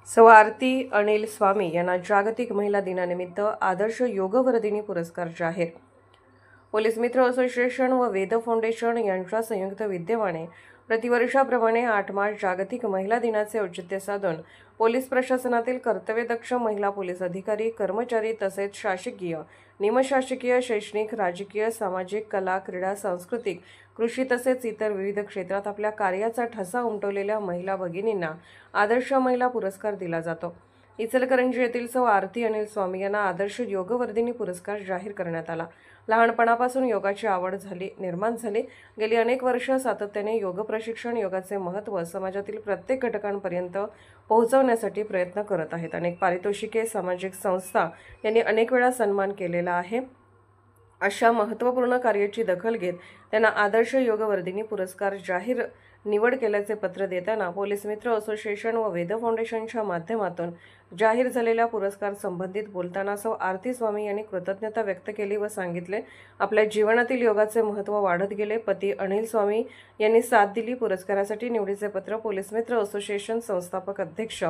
सौ आरती अनिल स्वामी यांना जागतिक महिला दिनानिमित्त आदर्श योगवर्धिनी पुरस्कार जाहीर। पोलीस मित्र असोसिएशन व वेद फाउंडेशन यांच्या संयुक्त विद्यमाने प्रतिवर्षाप्रमाणे 8 मार्च जागतिक महिला दिनाचे औचित्य साधून पोलीस प्रशासनातील कर्तव्यदक्ष महिला पोलीस अधिकारी, कर्मचारी तसेच शासकीय, निमशासकीय, शैक्षणिक, राजकीय, सामाजिक, कला, क्रीडा, सांस्कृतिक, कृषी तसेच इतर विविध क्षेत्रात आपल्या कार्याचा ठसा उमटवलेल्या महिला भगिनींना आदर्श महिला पुरस्कार दिला जातो। इचलकरंजी येथील सौ आरती अनिल स्वामी यांना आदर्श योगवर्धिनी पुरस्कार जाहीर करण्यात आला। लहानपणापासून योगाची आवड निर्माण झाली। गेली अनेक वर्ष सातत्याने योग प्रशिक्षण, योगाचे महत्त्व समाजातील प्रत्येक घटकांपर्यंत पोहोचवण्यासाठी प्रयत्न करत आहेत। अनेक पारितोषिके, सामाजिक संस्था यांनी अनेक वेळा सन्मान केलेला आहे। अशा महत्त्वपूर्ण कार्याची दखल घेत त्यांना आदर्श योगवर्धिनी पुरस्कार जाहीर निवड केल्याचे पत्र देताना पोलीस मित्र असोसिएशन व वेद फाउंडेशनच्या माध्यमातून जाहीर झालेल्या पुरस्कार संबंधित बोलताना सौ आरती स्वामी यांनी कृतज्ञता व्यक्त केली व सांगितले, आपल्या जीवनातील योगाचे महत्त्व वाढत गेले। पती अनिल स्वामी यांनी साथ दिली। पुरस्कारासाठी निवडीचे पत्र पोलीस मित्र असोसिएशन संस्थापक अध्यक्ष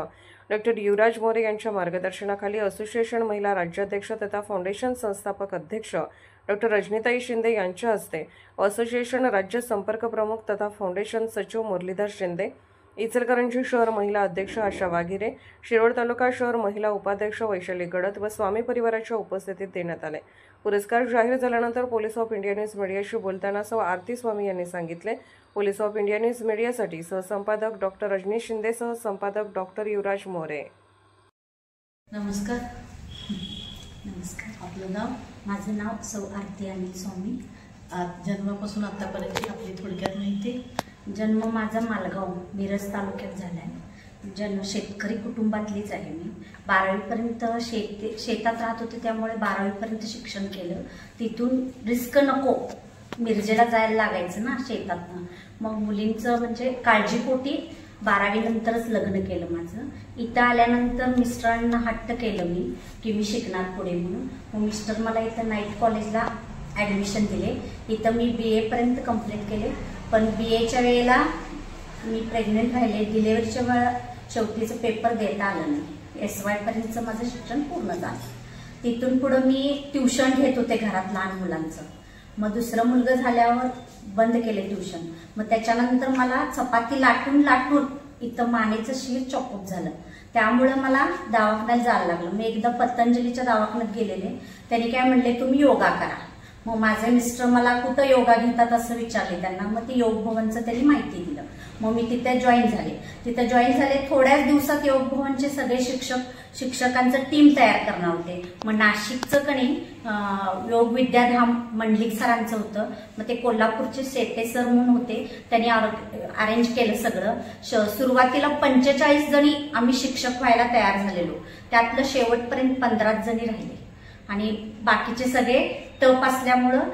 डॉ. युवराज मोरे यांच्या मार्गदर्शनाखाली असोसिएशन महिला राज्याध्यक्ष तथा फाउंडेशन संस्थापक अध्यक्ष डॉ. रजनीताई शिंदे यांच्या हस्ते, असोसिएशन राज्य संपर्क प्रमुख तथा फाउंडेशन सचिव मुरलीधर शिंदे, इचलकरंजी शहर महिला अध्यक्ष आशा वाघिरे, शिरोळ तालुका शहर महिला उपाध्यक्ष वैशाली गडत व स्वामी परिवाराच्या उपस्थितीत देण्यात आले। पुरस्कार जाहीर झाल्यानंतर पोलीस ऑफ इंडिया न्यूज मीडियाशी बोलताना सौ आरती स्वामी यांनी सांगितले, पोलीस ऑफ इंडिया न्यूज मीडियासाठी सहसंपादक डॉ. रजनी शिंदे, सहसंपादक डॉ. युवराज मोरे। नमस्कार। आपलं नाव? माझं नाव सौ आरती अनिल स्वामी। जन्मापासून आतापर्यंत आपली थोडक्यात माहिती? जन्म माझा मालगाव मिरज तालुक्यात झाला आहे। जन्म शेतकरी कुटुंबातलीच आहे मी। 12वीपर्यंत शेतात राहत होते, त्यामुळे 12वीपर्यंत शिक्षण केलं। तिथून रिस्क नको, मिरजेला जायला लागायचं ना शेतातनं, मग मुलींचं म्हणजे काळजीपोटी 12वी नंतरच लग्न केलं माझं। इथं आल्यानंतर मिस्टरांना हट्ट केलं मी की मी शिकणार पुढे म्हणून। मग मिस्टर मला इथं नाईट कॉलेजला ॲडमिशन दिले। इथं मी BA पर्यंत कंप्लीट केले, पण BAच्या वेळेला मी प्रेग्नेंट राहिले। डिलेव्हरीच्या वेळा शेवटीचं पेपर देता आलं नाही। SY पर्यंतचं माझं शिक्षण पूर्ण झालं। तिथून पुढं मी ट्युशन घेत होते घरात लहान मुलांचं। मग दुसरं मुलगा झाल्यावर बंद केले ट्युशन। मग त्याच्यानंतर मला चपाती लाटून इथं मानेचं शीर चॉकअप झालं, त्यामुळे मला दवाखान्यात जायला लागलं। मी एकदा पतंजलीच्या दवाखान्यात गेलेले, त्यांनी काय म्हणले, तुम्ही योगा करा। मग माझे मिस्टर मला कुठं योगा घेतात असं विचारले त्यांना, मग ते योग भवनचं त्यांनी माहिती दिलं। मग मी तिथे जॉईन झाले। थोड्याच दिवसात योग भवनचे सगळे शिक्षकांचं टीम तयार करणार होते। मग नाशिकचं कणी योग विद्याधाम मंडलिक सरांचं होतं, मग ते कोल्हापूरचे सेटे सर म्हणून होते, त्यांनी अरेंज केलं सगळं। सुरुवातीला 45 जणी आम्ही शिक्षक व्हायला तयार झालेलो, त्यातलं शेवटपर्यंत 15 जणी राहिले आणि बाकीचे सगळे टप असल्यामुळं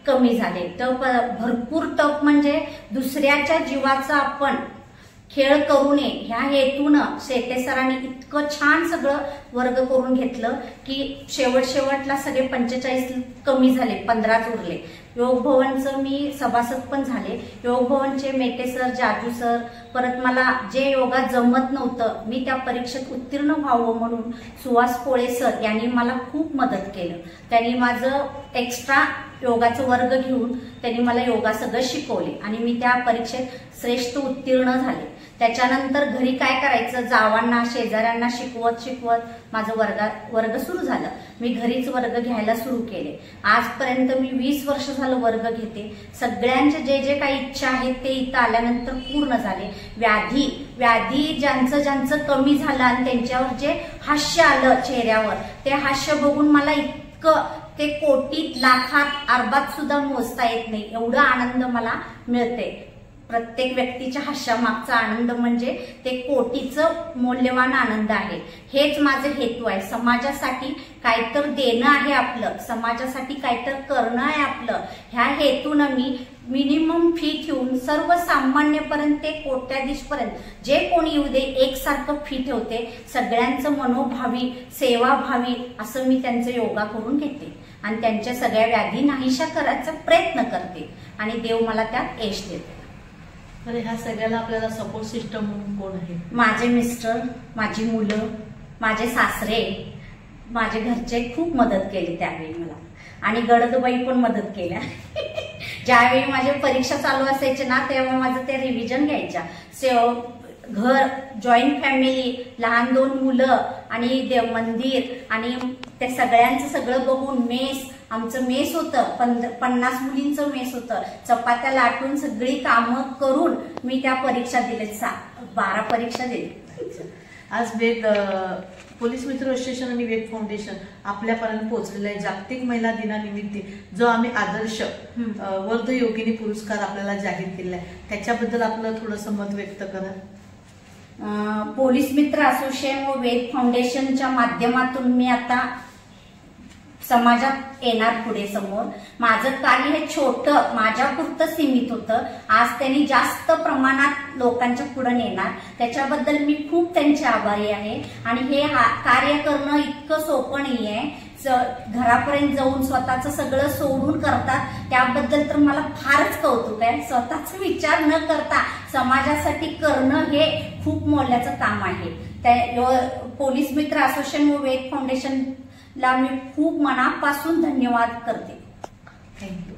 कमी झाले। टप भरपूर टप म्हणजे दुसऱ्याच्या जीवाचा आपण खेळ करू नये ह्या हेतूनं शेटे सरांनी इतकं छान सगळं वर्ग करून घेतलं की शेवटला सगळे 45 कमी झाले, 15च उरले। योग भवनचं मी सभासद पण झाले। योग भवनचे मेटे सर, जादू सर, परत मला जे योगा जमत नव्हतं मी त्या परीक्षेत उत्तीर्ण व्हावं म्हणून सुहास पोळे सर यांनी मला खूप मदत केलं। त्यांनी माझं एक्स्ट्रा योगाचं वर्ग घेऊन त्यांनी मला योगा सगळं शिकवले आणि मी त्या परीक्षेत श्रेष्ठ उत्तीर्ण झाले। त्याच्यानंतर घरी काय करायचं, जावांना शेजाऱ्यांना शिकवत माझं वर्ग सुरू झालं। मी घरीच वर्ग घ्यायला सुरू केले। आजपर्यंत मी 20 वर्ष झालं वर्ग घेते। सगळ्यांचे जे काही इच्छा आहेत ते इथं आल्यानंतर पूर्ण झाले। व्याधी ज्यांचं कमी झालं आणि त्यांच्यावर जे हास्य आलं चेहऱ्यावर, ते हास्य बघून मला इतकं ते कोटीत, लाखात, अरबात सुद्धा मोजता येत नाही, एवढा आनंद मला मिळते। प्रत्येक व्यक्तीच्या हास्यामागचा आनंद म्हणजे ते कोटीचं मौल्यवान आनंद आहे। हेच माझं हेतू आहे। समाजासाठी काहीतर देणं आहे आपलं, समाजासाठी काहीतर करणं आहे आपलं। ह्या हेतून मी मिनिमम फी ठेवून सर्वसामान्यपर्यंत ते कोट्याधीशपर्यंत जे कोणी येऊ दे एकसारखं फी ठेवते। सगळ्यांचं मनोभावी, सेवाभावी असं मी त्यांचं योगा करून घेते आणि त्यांच्या सगळ्या व्याधी नाहीशा करायचा प्रयत्न करते आणि देव मला त्यात यश देते। तर ह्या सगळ्याला आपल्याला सपोर्ट सिस्टम म्हणून कोण आहे? माझे मिस्टर, माझी मुलं, माझे सासरे, माझे घरचे खूप मदत केली त्यावेळी मला, आणि गडदबाई पण मदत केल्या. ज्यावेळी माझे परीक्षा चालू असायचे ना, तेव्हा माझं ते रिव्हिजन घ्यायच्या. घर, जॉईंट फॅमिली, लहान 2 मुलं आणि देव मंदिर आणि ते सगळ्यांचं सगळं बघून मेस, आमचं मेस होतं, 50 मुलींचं मेस होतं. चपात्या लाटून सगळी कामं करून मी त्या परीक्षा दिल्या, 12 परीक्षा दिल्या. आज वेद पोलीस मित्र असोसिएशन आणि वेद फाउंडेशन आपल्यापर्यंत पोहोचलेलं आहे. जागतिक महिला दिनानिमित्त जो आम्ही आदर्श वर्ध योगिनी पुरस्कार आपल्याला जाहीर केला आहे, त्याच्याबद्दल आपलं थोडंसं मत व्यक्त करा. पोलीस मित्र असोसिएशन व वेद फाउंडेशनच्या माध्यमातून मी आता समाजात येणार पुढे समोर. माझं कार्य हे छोटं, माझ्यापुरतं सीमित होतं. आज त्यांनी जास्त प्रमाणात लोकांच्या पुढे नेणार, त्याच्याबद्दल मी खूप त्यांचे आभारी आहे. आणि हे कार्य करणं इतकं सोपं नाहीये. घरापर्यंत जाऊन स्वतःचं सगळं सोडून करतात, त्याबद्दल तर मला फारच कौतुक आहे. स्वतःचा विचार न करता समाजासाठी करणं हे खूप मोलाचं काम आहे. पोलीस मित्र असोसिएशन व वेद फाउंडेशनला मी खूप मनापासून धन्यवाद करते. थँक्यू.